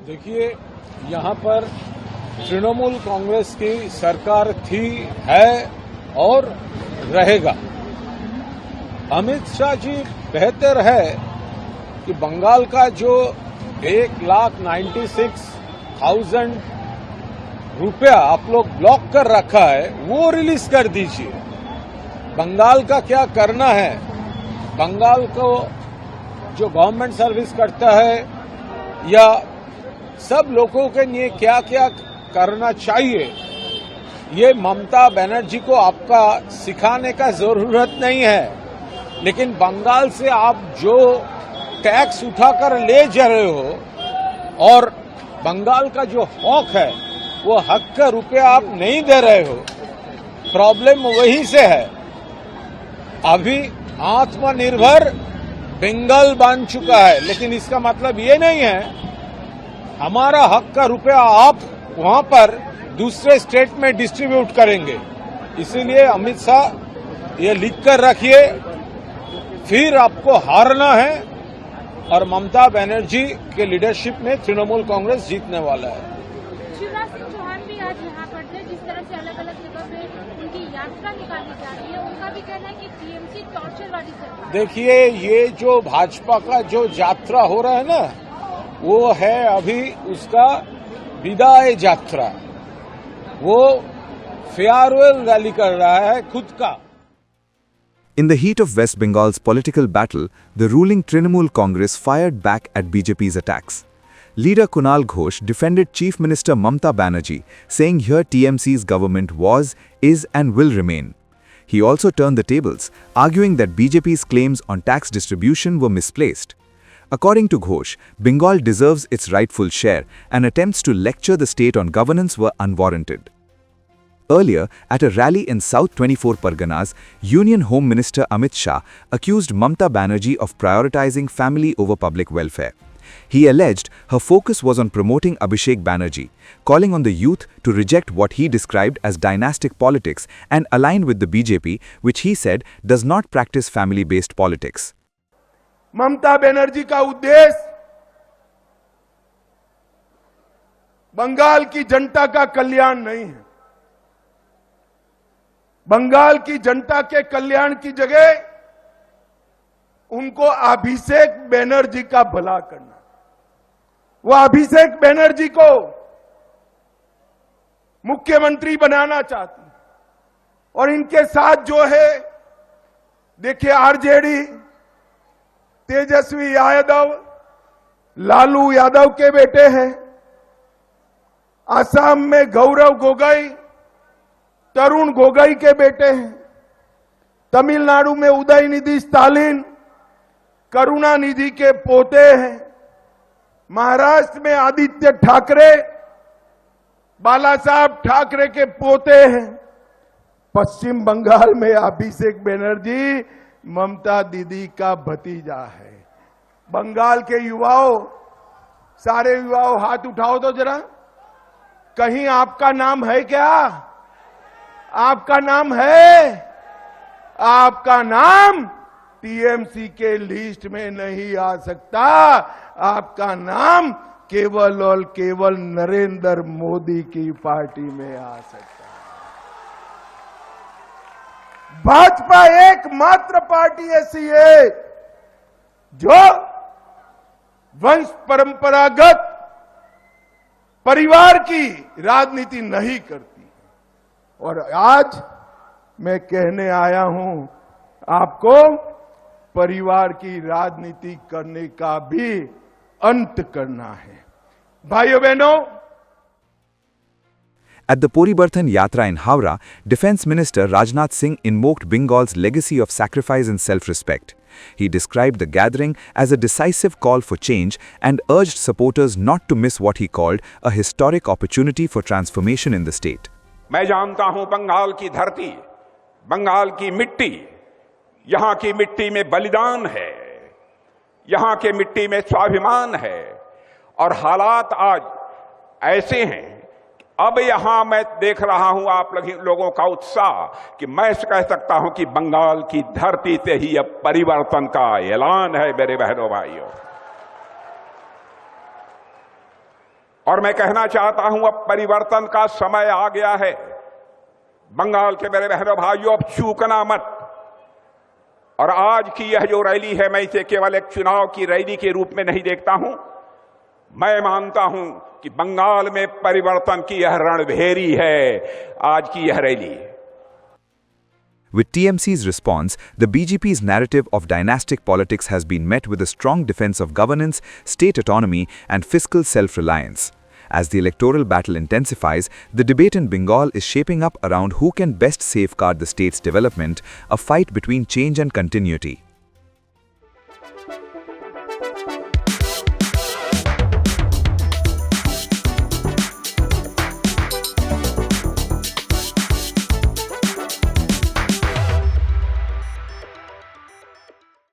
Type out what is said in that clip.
देखिए, यहाँ पर तृणमूल कांग्रेस की सरकार थी, है और रहेगा। अमित शाह जी बेहतर है कि बंगाल का जो 1,96,000 रुपया आप लोग ब्लॉक कर रखा है वो रिलीज कर दीजिए। बंगाल का क्या करना है, बंगाल को जो गवर्नमेंट सर्विस करता है या सब लोगों के लिए क्या क्या करना चाहिए, ये ममता बनर्जी को आपका सिखाने का जरूरत नहीं है। लेकिन बंगाल से आप जो टैक्स उठाकर ले जा रहे हो और बंगाल का जो हक है वो हक का रुपया आप नहीं दे रहे हो, प्रॉब्लम वहीं से है। अभी आत्मनिर्भर बंगाल बन चुका है, लेकिन इसका मतलब ये नहीं है हमारा हक का रुपया आप वहां पर दूसरे स्टेट में डिस्ट्रीब्यूट करेंगे। इसीलिए अमित शाह ये लिख कर रखिए, फिर आपको हारना है और ममता बनर्जी के लीडरशिप में तृणमूल कांग्रेस जीतने वाला है। शिवराज सिंह चौहान भी आज यहाँ पर थे, जिस तरह से अलग अलग जगह पे उनकी यात्रा निकाली जा रही है, उनका भी कहना है कि टीएमसी टॉर्चरवादी सरकार। देखिए, ये जो भाजपा का जो यात्रा हो रहा है ना, वो है अभी उसका विदाई यात्रा, वो फेयरवेल रैली कर रहा है खुद का। In the heat of West Bengal's political battle, the ruling Trinamool Congress fired back at BJP's attacks. Leader Kunal Ghosh defended Chief Minister Mamta Banerjee, saying here TMC's government was, is and will remain. He also turned the tables, arguing that BJP's claims on tax distribution were misplaced. According to Ghosh, Bengal deserves its rightful share, and attempts to lecture the state on governance were unwarranted. Earlier, at a rally in South 24 Parganas, Union Home Minister Amit Shah accused Mamta Banerjee of prioritizing family over public welfare. He alleged her focus was on promoting Abhishek Banerjee, calling on the youth to reject what he described as dynastic politics and align with the BJP, which he said does not practice family-based politics. Mamata Banerjee का उद्देश्य बंगाल की जनता का कल्याण नहीं है। बंगाल की जनता के कल्याण की जगह उनको अभिषेक बनर्जी का भला करना। वो अभिषेक बनर्जी को मुख्यमंत्री बनाना चाहती है और इनके साथ जो है, देखिए, आरजेडी, तेजस्वी यादव, लालू यादव के बेटे हैं। असम में गौरव गोगोई तरुण गोगोई के बेटे हैं। तमिलनाडु में उदयनिधि स्टालिन करुणानिधि के पोते हैं। महाराष्ट्र में आदित्य ठाकरे बाला साहब ठाकरे के पोते हैं। पश्चिम बंगाल में अभिषेक बनर्जी ममता दीदी का भतीजा है। बंगाल के युवाओं, सारे युवाओं हाथ उठाओ तो जरा, कहीं आपका नाम है क्या? आपका नाम है? आपका नाम टीएमसी के लिस्ट में नहीं आ सकता। आपका नाम केवल और केवल नरेंद्र मोदी की पार्टी में आ सकता है। भाजपा एकमात्र पार्टी ऐसी है जो वंश परंपरागत परिवार की राजनीति नहीं करती। और आज मैं कहने आया हूं आपको, परिवार की राजनीति करने का भी अंत करना है। भाइयों बहनों, At the Poribarthan Yatra in Howrah, Defence Minister Rajnath Singh invoked Bengal's legacy of sacrifice and self-respect. He described the gathering as a decisive call for change and urged supporters not to miss what he called a historic opportunity for transformation in the state. मैं जानता हूं बंगाल की धरती, बंगाल की मिट्टी, यहां की मिट्टी में बलिदान है, यहां के मिट्टी में स्वाभिमान है और हालात आज ऐसे हैं। अब यहां मैं देख रहा हूं आप लोगों का उत्साह कि मैं कह सकता हूं कि बंगाल की धरती से ही अब परिवर्तन का ऐलान है। मेरे बहनों भाइयों, और मैं कहना चाहता हूं अब परिवर्तन का समय आ गया है। बंगाल के मेरे बहनों भाइयों, अब चूकना मत। और आज की यह जो रैली है, मैं इसे केवल एक चुनाव की रैली के रूप में नहीं देखता हूं। मैं मानता हूं कि बंगाल में परिवर्तन की यह रणभेरी है आज की यह rally. With TMC's response, the BJP's narrative of dynastic politics has been met with a strong defense of governance, state autonomy, and fiscal self-reliance. As the electoral battle intensifies, the debate in Bengal is shaping up around who can best safeguard the state's development, a fight between change and continuity.